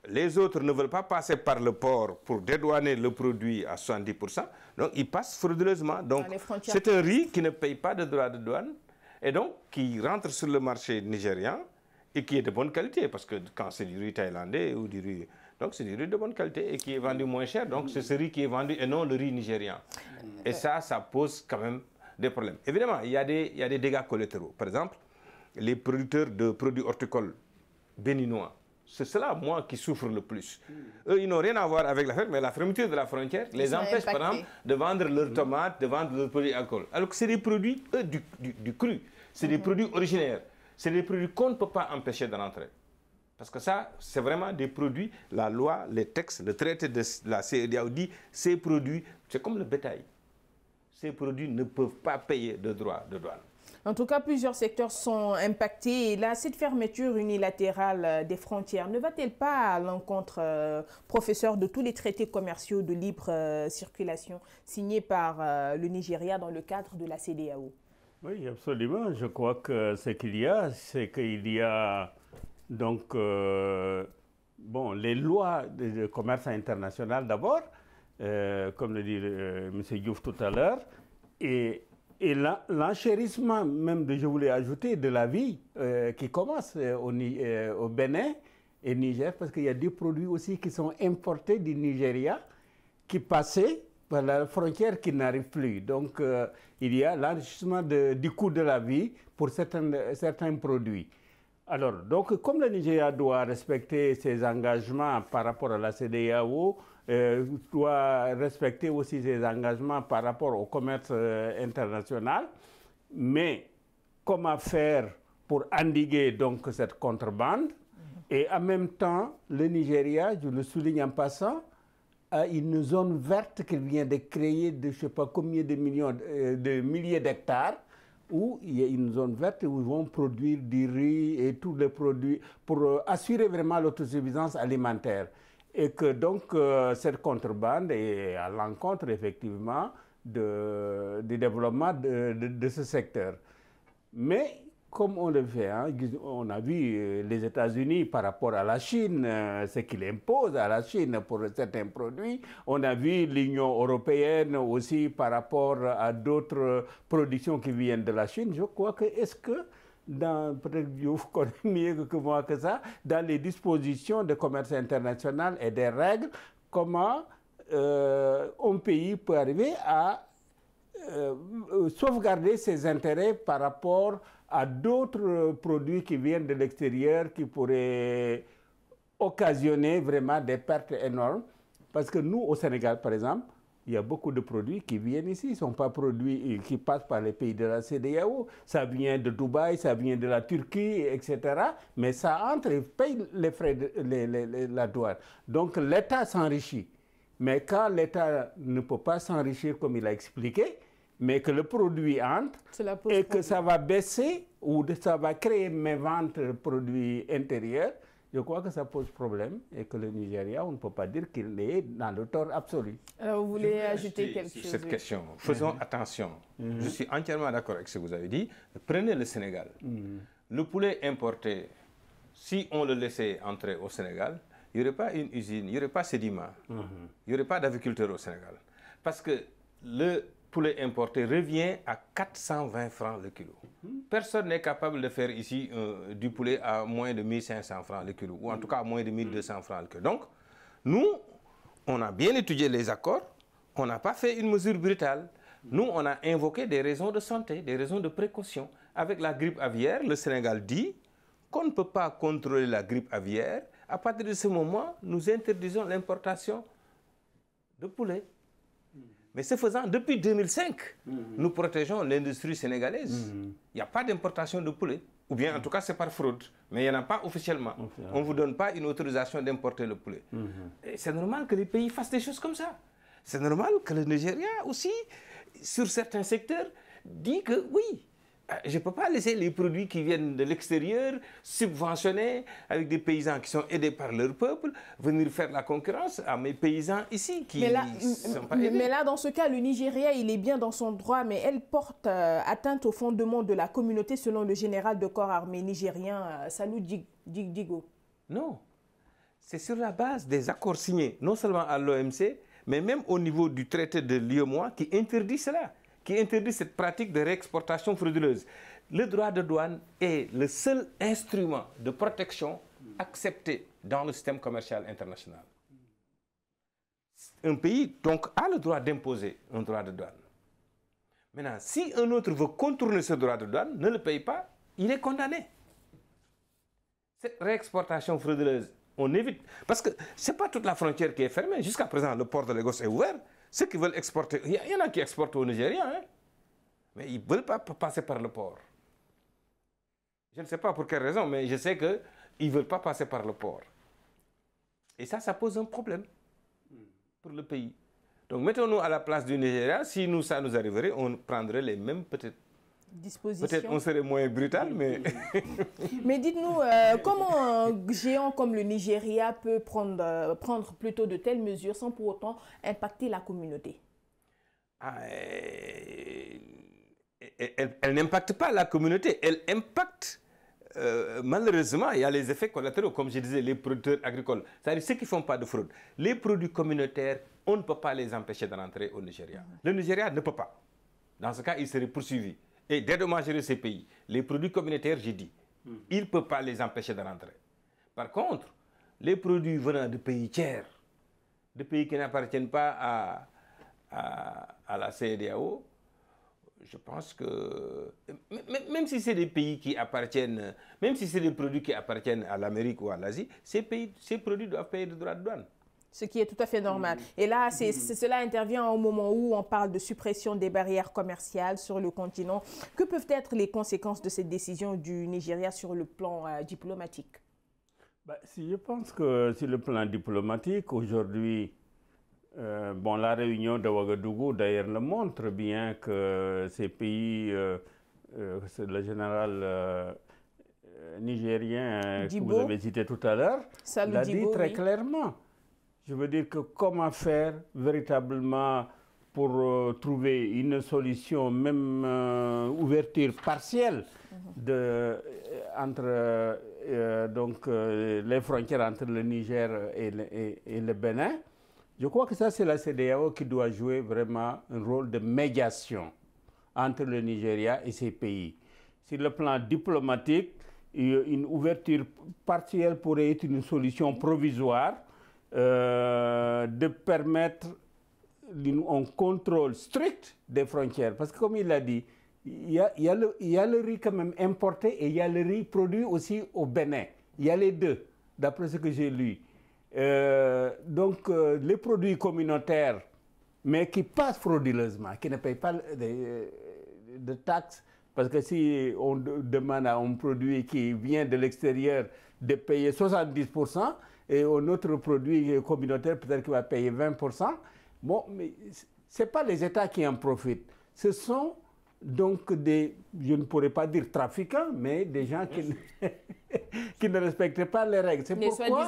les autres ne veulent pas passer par le port pour dédouaner le produit à 70%, donc ils passent frauduleusement. Donc c'est un riz qui ne paye pas de droits de douane et donc qui rentre sur le marché nigérian et qui est de bonne qualité, parce que quand c'est du riz thaïlandais ou du riz... Donc c'est du riz de bonne qualité et qui est vendu moins cher, donc c'est ce riz qui est vendu et non le riz nigérian. Et ça pose quand même des problèmes. Évidemment, il y a des dégâts collatéraux. Par exemple, les producteurs de produits horticoles béninois, c'est cela, moi, qui souffre le plus. Eux, ils n'ont rien à voir avec l'affaire, mais la fermeture de la frontière les empêche, par exemple, de vendre leurs tomates, de vendre leurs produits alcool. Alors que c'est des produits, eux, du cru. C'est des produits originaires. C'est des produits qu'on ne peut pas empêcher de rentrer. Parce que ça, c'est vraiment des produits, la loi, les textes, le traité de la CEDEAO dit, ces produits, c'est comme le bétail. Ces produits ne peuvent pas payer de droits de douane. En tout cas, plusieurs secteurs sont impactés. Et là, cette fermeture unilatérale des frontières ne va-t-elle pas à l'encontre, professeur, de tous les traités commerciaux de libre circulation signés par le Nigeria dans le cadre de la CEDEAO? Oui, absolument. Je crois que ce qu'il y a, c'est qu'il y a donc les lois de commerce international d'abord, comme le dit M. Diouf tout à l'heure, et l'enchérissement même, je voulais ajouter, de la vie qui commence au Bénin et Niger, parce qu'il y a des produits aussi qui sont importés du Nigeria, qui passaient par la frontière qui n'arrivent plus. Donc il y a l'enrichissement du coût de la vie pour certains produits. Alors, donc, comme le Nigeria doit respecter ses engagements par rapport à la CEDEAO, doit respecter aussi ses engagements par rapport au commerce international, mais comment faire pour endiguer donc cette contrebande? Et en même temps, le Nigeria, je le souligne en passant, a une zone verte qu'il vient de créer de je ne sais pas combien de milliers d'hectares, où il y a une zone verte où ils vont produire du riz et tous les produits pour assurer vraiment l'autosuffisance alimentaire. Et que donc cette contrebande est à l'encontre effectivement du développement de ce secteur. Mais comme on le fait, hein, on a vu les États-Unis par rapport à la Chine, ce qu'il impose à la Chine pour certains produits. On a vu l'Union européenne aussi par rapport à d'autres productions qui viennent de la Chine. Je crois que, est-ce que, peut-être vous connaissez mieux que moi que ça, dans les dispositions de commerce international et des règles, comment un pays peut arriver à sauvegarder ses intérêts par rapport à d'autres produits qui viennent de l'extérieur qui pourraient occasionner vraiment des pertes énormes. Parce que nous, au Sénégal, par exemple, il y a beaucoup de produits qui viennent ici, ils ne sont pas produits qui passent par les pays de la CEDEAO. Ça vient de Dubaï, ça vient de la Turquie, etc. Mais ça entre et paye les frais de la douane. Donc l'État s'enrichit. Mais quand l'État ne peut pas s'enrichir comme il a expliqué, mais que le produit entre et que ça va baisser ou ça va créer mes ventes de produits intérieurs, je crois que ça pose problème et que le Nigeria, on ne peut pas dire qu'il est dans le tort absolu. Alors vous voulez ajouter quelque chose? Cette question, faisons attention. Je suis entièrement d'accord avec ce que vous avez dit. Prenez le Sénégal. Le poulet importé, si on le laissait entrer au Sénégal, il n'y aurait pas une usine, il n'y aurait pas Sedima, il n'y aurait pas d'agriculteurs au Sénégal. Parce que le poulet importé revient à 420 francs le kilo. Personne n'est capable de faire ici du poulet à moins de 1500 francs le kilo, ou en tout cas à moins de 1200 francs le kilo. Donc, nous, on a bien étudié les accords, on n'a pas fait une mesure brutale. Nous, on a invoqué des raisons de santé, des raisons de précaution. Avec la grippe aviaire, le Sénégal dit qu'on ne peut pas contrôler la grippe aviaire. À partir de ce moment, nous interdisons l'importation de poulet. Mais ce faisant, depuis 2005, nous protégeons l'industrie sénégalaise. Il n'y a pas d'importation de poulet. Ou bien, en tout cas, c'est par fraude. Mais il n'y en a pas officiellement. On ne vous donne pas une autorisation d'importer le poulet. C'est normal que les pays fassent des choses comme ça. C'est normal que le Nigeria aussi, sur certains secteurs, dit que oui, je ne peux pas laisser les produits qui viennent de l'extérieur, subventionnés, avec des paysans qui sont aidés par leur peuple, venir faire la concurrence à mes paysans ici qui ne sont pas aidés. Mais là, dans ce cas, le Nigeria, il est bien dans son droit, mais elle porte atteinte au fondement de la communauté, selon le général de corps armé nigérien, Salou Digo. Non, c'est sur la base des accords signés, non seulement à l'OMC, mais même au niveau du traité de l'UEMOA qui interdit cela, qui interdit cette pratique de réexportation frauduleuse. Le droit de douane est le seul instrument de protection accepté dans le système commercial international. Un pays, donc, a le droit d'imposer un droit de douane. Maintenant, si un autre veut contourner ce droit de douane, ne le paye pas, il est condamné. Cette réexportation frauduleuse, on évite. Parce que ce n'est pas toute la frontière qui est fermée. Jusqu'à présent, le port de Lagos est ouvert. Ceux qui veulent exporter, il y en a qui exportent au Nigeria, hein, mais ils ne veulent pas passer par le port. Je ne sais pas pour quelle raison, mais je sais qu'ils ne veulent pas passer par le port. Et ça pose un problème pour le pays. Donc mettons-nous à la place du Nigeria. Si ça nous arriverait, on prendrait les mêmes peut-être. Peut-être on serait moins brutal, mais... Mais dites-nous, comment un géant comme le Nigeria peut prendre plutôt de telles mesures sans pour autant impacter la communauté? Elle n'impacte pas la communauté, elle impacte, malheureusement, il y a les effets collatéraux, comme je disais, les producteurs agricoles, c'est-à-dire ceux qui ne font pas de fraude. Les produits communautaires, on ne peut pas les empêcher de rentrer au Nigeria. Le Nigeria ne peut pas. Dans ce cas, il serait poursuivi et dédommagerait ces pays. Les produits communautaires, j'ai dit, il ne peut pas les empêcher de rentrer. Par contre, les produits venant de pays tiers, de pays qui n'appartiennent pas à la CEDEAO, je pense que, même si c'est des pays qui appartiennent, même si c'est des produits qui appartiennent à l'Amérique ou à l'Asie, ces produits doivent payer des droits de douane. Ce qui est tout à fait normal. Et là, cela intervient au moment où on parle de suppression des barrières commerciales sur le continent. Que peuvent être les conséquences de cette décision du Nigeria sur le plan diplomatique? Je pense que sur le plan diplomatique, aujourd'hui, la réunion de Ouagadougou, d'ailleurs, le montre bien que ces pays, le général nigérien que vous avez cité tout à l'heure, l'a dit très clairement. Je veux dire que comment faire véritablement pour trouver une solution, même ouverture partielle entre les frontières entre le Niger et le Bénin. Je crois que ça, c'est la CEDEAO qui doit jouer vraiment un rôle de médiation entre le Nigeria et ces pays. Sur le plan diplomatique, une ouverture partielle pourrait être une solution provisoire de permettre un contrôle strict des frontières. Parce que comme il l'a dit, il y a le riz quand même importé et il y a le riz produit aussi au Bénin. Il y a les deux, d'après ce que j'ai lu. Les produits communautaires, mais qui passent frauduleusement, qui ne payent pas de taxes, parce que si on demande à un produit qui vient de l'extérieur de payer 70%, et un autre produit communautaire peut-être qu'il va payer 20%, bon, mais ce n'est pas les États qui en profitent. Ce sont donc je ne pourrais pas dire trafiquants, mais des gens qui ne respectent pas les règles. C'est pourquoi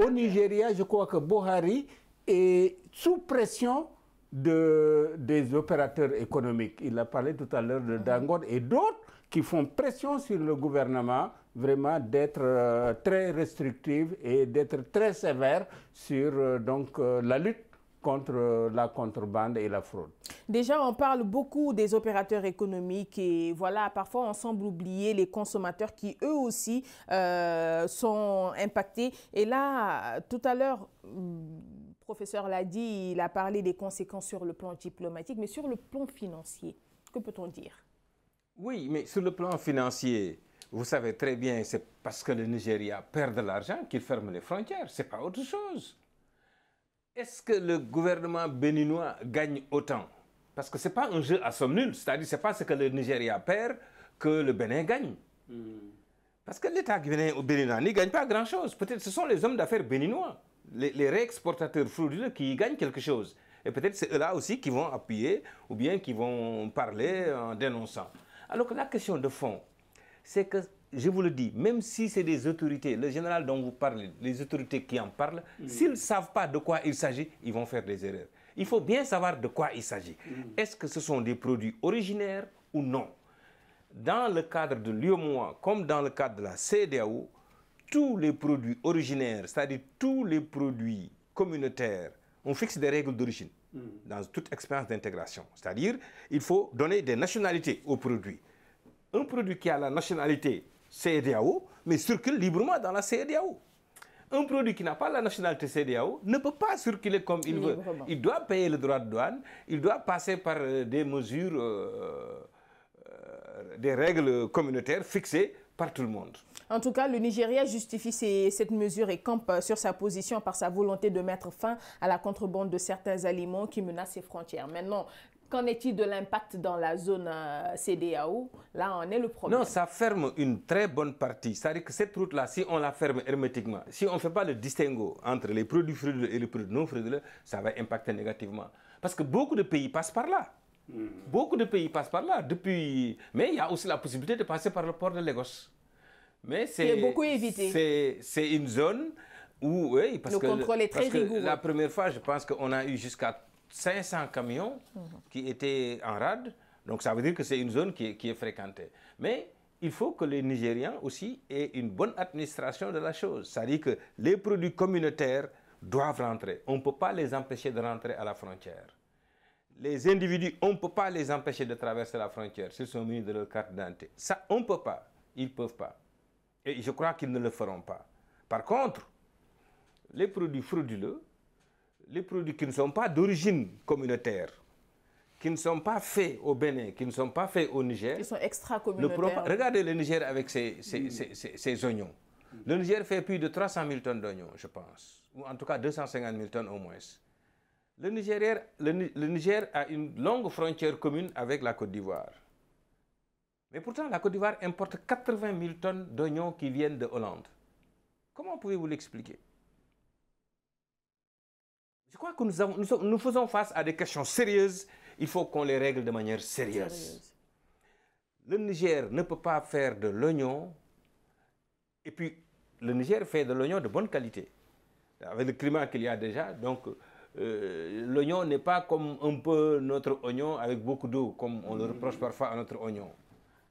au Nigeria, je crois que Buhari est sous pression des opérateurs économiques. Il a parlé tout à l'heure de Dangote et d'autres qui font pression sur le gouvernement vraiment d'être très restrictive et d'être très sévère sur la lutte contre la contrebande et la fraude. Déjà, on parle beaucoup des opérateurs économiques et voilà, parfois on semble oublier les consommateurs qui eux aussi sont impactés. Et là, tout à l'heure, professeur l'a dit, il a parlé des conséquences sur le plan diplomatique, mais sur le plan financier, que peut-on dire? Oui, mais sur le plan financier, vous savez très bien, c'est parce que le Nigeria perd de l'argent qu'il ferme les frontières, ce n'est pas autre chose. Est-ce que le gouvernement béninois gagne autant? Parce que ce n'est pas un jeu à somme nulle, c'est-à-dire ce n'est pas ce que le Nigeria perd que le Bénin gagne. Parce que l'État béninois n'y gagne pas grand-chose. Peut-être ce sont les hommes d'affaires béninois, les réexportateurs frauduleux qui y gagnent quelque chose. Et peut-être c'est eux-là aussi qui vont appuyer ou bien qui vont parler en dénonçant. Alors que la question de fond, c'est que, je vous le dis, même si c'est des autorités, le général dont vous parlez, les autorités qui en parlent, s'ils ne savent pas de quoi il s'agit, ils vont faire des erreurs. Il faut bien savoir de quoi il s'agit. Est-ce que ce sont des produits originaires ou non? Dans le cadre de l'UEMOA, comme dans le cadre de la CEDEAO, tous les produits originaires, c'est-à-dire tous les produits communautaires, on fixe des règles d'origine dans toute expérience d'intégration. C'est-à-dire, il faut donner des nationalités aux produits. Un produit qui a la nationalité CEDEAO, mais circule librement dans la CEDEAO. Un produit qui n'a pas la nationalité CEDEAO ne peut pas circuler comme il veut. Il doit payer le droit de douane, il doit passer par des mesures, des règles communautaires fixées par tout le monde. En tout cas, le Nigeria justifie cette mesure et campe sur sa position par sa volonté de mettre fin à la contrebande de certains aliments qui menacent ses frontières. Maintenant, qu'en est-il de l'impact dans la zone CEDEAO? Là, en est le problème. Non, ça ferme une très bonne partie. C'est-à-dire que cette route-là, si on la ferme hermétiquement, si on ne fait pas le distinguo entre les produits frauduleux et les produits non frauduleux, ça va impacter négativement. Parce que beaucoup de pays passent par là. Beaucoup de pays passent par là. Mais il y a aussi la possibilité de passer par le port de Lagos. Mais c'est beaucoup évité. C'est une zone où, oui, parce que, le contrôle est très rigoureux. La première fois, je pense qu'on a eu jusqu'à 500 camions qui étaient en rade. Donc ça veut dire que c'est une zone qui est fréquentée. Mais il faut que les Nigérians aussi aient une bonne administration de la chose. C'est-à-dire que les produits communautaires doivent rentrer. On ne peut pas les empêcher de rentrer à la frontière. Les individus, on ne peut pas les empêcher de traverser la frontière s'ils sont munis de leur carte d'identité. Ça, on ne peut pas. Ils ne peuvent pas. Et je crois qu'ils ne le feront pas. Par contre, les produits frauduleux, les produits qui ne sont pas d'origine communautaire, qui ne sont pas faits au Bénin, qui ne sont pas faits au Niger. Qui sont extra-communautaires. Regardez le Niger avec ses oignons. Le Niger fait plus de 300 000 tonnes d'oignons, je pense. Ou en tout cas 250 000 tonnes au moins. Le Niger a une longue frontière commune avec la Côte d'Ivoire. Mais pourtant, la Côte d'Ivoire importe 80 000 tonnes d'oignons qui viennent de Hollande. Comment pouvez-vous l'expliquer? Je crois que nous faisons face à des questions sérieuses. Il faut qu'on les règle de manière sérieuse. Le Niger ne peut pas faire de l'oignon. Et puis, le Niger fait de l'oignon de bonne qualité. Avec le climat qu'il y a déjà, donc l'oignon n'est pas comme un peu notre oignon avec beaucoup d'eau, comme on le reproche parfois à notre oignon.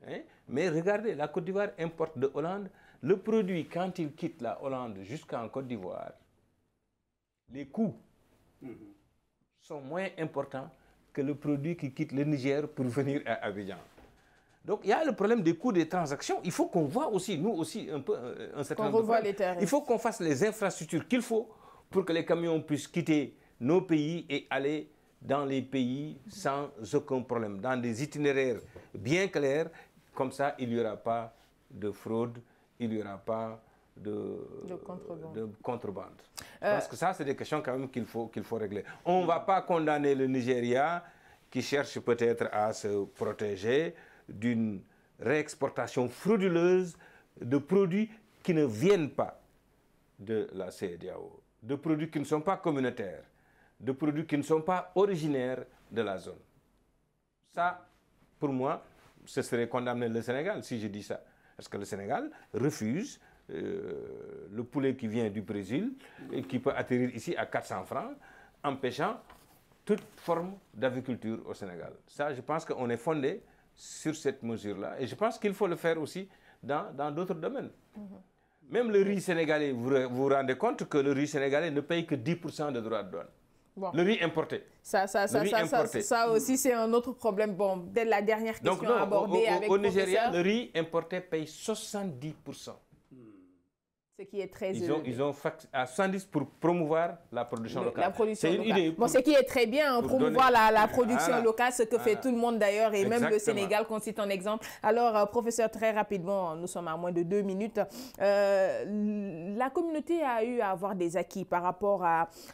Hein? Mais regardez, la Côte d'Ivoire importe de Hollande. Le produit, quand il quitte la Hollande jusqu'en Côte d'Ivoire, les coûts sont moins importants que le produit qui quitte le Niger pour venir à Abidjan. Donc il y a le problème des coûts des transactions. Il faut qu'on voit aussi, nous aussi, un peu un certain nombre de problèmes. Il faut qu'on fasse les infrastructures qu'il faut pour que les camions puissent quitter nos pays et aller dans les pays sans aucun problème, dans des itinéraires bien clairs. Comme ça, il n'y aura pas de fraude, il n'y aura pas de contrebande. Parce que ça, c'est des questions quand même qu'il faut régler. On ne va pas condamner le Nigeria qui cherche peut-être à se protéger d'une réexportation frauduleuse de produits qui ne viennent pas de la CEDEAO, de produits qui ne sont pas communautaires, de produits qui ne sont pas originaires de la zone. Ça, pour moi, ce serait condamner le Sénégal si je dis ça. Parce que le Sénégal refuse le poulet qui vient du Brésil et qui peut atterrir ici à 400 francs, empêchant toute forme d'aviculture au Sénégal. Ça, je pense qu'on est fondé sur cette mesure-là. Et je pense qu'il faut le faire aussi dans d'autres domaines. Même le riz sénégalais, vous vous rendez compte que le riz sénégalais ne paye que 10% de droits de douane. Bon. Le riz importé. Ça aussi, c'est un autre problème. Bon, dès la dernière question abordée avec au Nigeria, le riz importé paye 70%. Ce qui est très ils ont à 70 pour promouvoir la production locale. C'est une idée. Bon, ce qui est très bien, hein, promouvoir la production locale, ce que fait tout le monde d'ailleurs, et même le Sénégal qu'on cite en exemple. Alors, professeur, très rapidement, nous sommes à moins de 2 minutes. La communauté a eu à avoir des acquis par rapport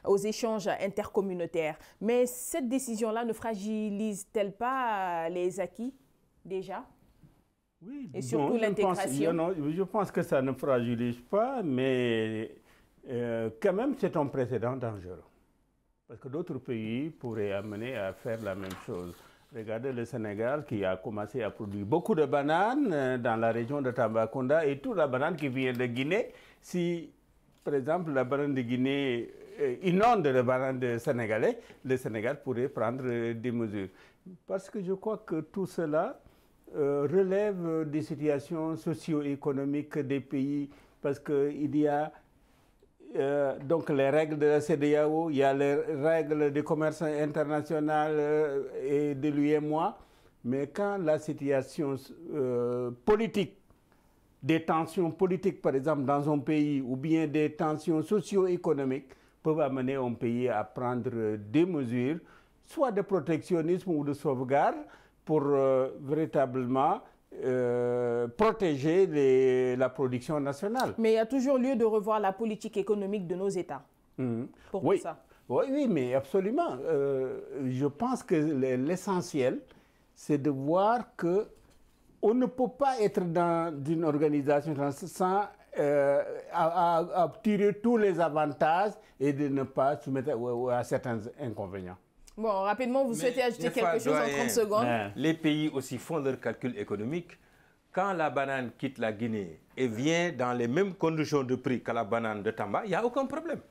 aux échanges intercommunautaires. Mais cette décision-là ne fragilise-t-elle pas les acquis déjà? Oui, et surtout l'intégration. Je pense que ça ne fragilise pas, mais quand même c'est un précédent dangereux. Parce que d'autres pays pourraient amener à faire la même chose. Regardez le Sénégal qui a commencé à produire beaucoup de bananes dans la région de Tambacounda et toute la banane qui vient de Guinée. Si, par exemple, la banane de Guinée inonde les bananes de Sénégalais, le Sénégal pourrait prendre des mesures. Parce que je crois que tout cela relève des situations socio-économiques des pays, parce qu'il y a donc les règles de la CEDEAO, il y a les règles du commerce international et de l'UEMOA, mais quand la situation politique, des tensions politiques par exemple dans un pays, ou bien des tensions socio-économiques, peuvent amener un pays à prendre des mesures, soit de protectionnisme ou de sauvegarde, pour véritablement protéger la production nationale. Mais il y a toujours lieu de revoir la politique économique de nos États. Oui. Ça. Oui, mais absolument. Je pense que l'essentiel, c'est de voir qu'on ne peut pas être dans une organisation sans à tirer tous les avantages et de ne pas soumettre à certains inconvénients. Bon, rapidement, vous souhaitez ajouter quelque chose en 30 secondes? Les pays aussi font leurs calculs économiques. Quand la banane quitte la Guinée et vient dans les mêmes conditions de prix que la banane de Tamba, il n'y a aucun problème.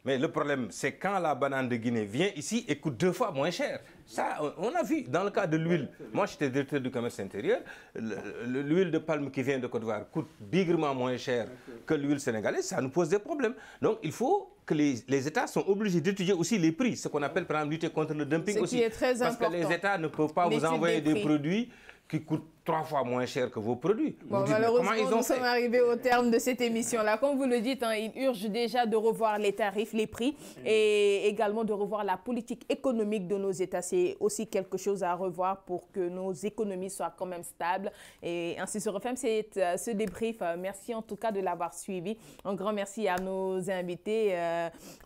Mais le problème, c'est quand la banane de Guinée vient ici et coûte 2 fois moins cher. Ça, on a vu dans le cas de l'huile. Moi, j'étais directeur du commerce intérieur. L'huile de palme qui vient de Côte d'Ivoire coûte bigrement moins cher que l'huile sénégalaise. Ça nous pose des problèmes. Donc, il faut que les États sont obligés d'étudier aussi les prix. Ce qu'on appelle, par exemple, lutter contre le dumping aussi. Ce qui est très important. Parce que les États ne peuvent pas vous envoyer des produits qui coûtent 3 fois moins cher que vos produits. Bon, malheureusement, nous sommes arrivés au terme de cette émission-là. Comme vous le dites, hein, il urge déjà de revoir les tarifs, les prix et également de revoir la politique économique de nos États. C'est aussi quelque chose à revoir pour que nos économies soient quand même stables. Et ainsi se referme ce débrief. Merci en tout cas de l'avoir suivi. Un grand merci à nos invités,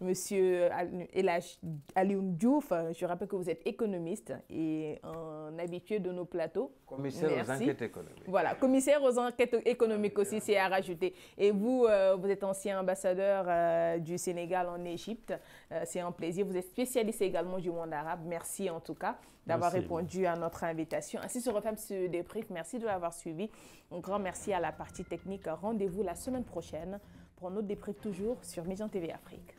Monsieur Alioune Diouf. Je rappelle que vous êtes économiste et un habitué de nos plateaux. Commissaire aux enquêtes économiques. Voilà, commissaire aux enquêtes économiques aussi, c'est à rajouter. Et vous, vous êtes ancien ambassadeur du Sénégal en Égypte. C'est un plaisir. Vous êtes spécialiste également du monde arabe. Merci en tout cas d'avoir répondu à notre invitation. Ainsi se referme ce débrief. Merci de l'avoir suivi. Un grand merci à la partie technique. Rendez-vous la semaine prochaine pour un autre débrief toujours sur Médian TV Afrique.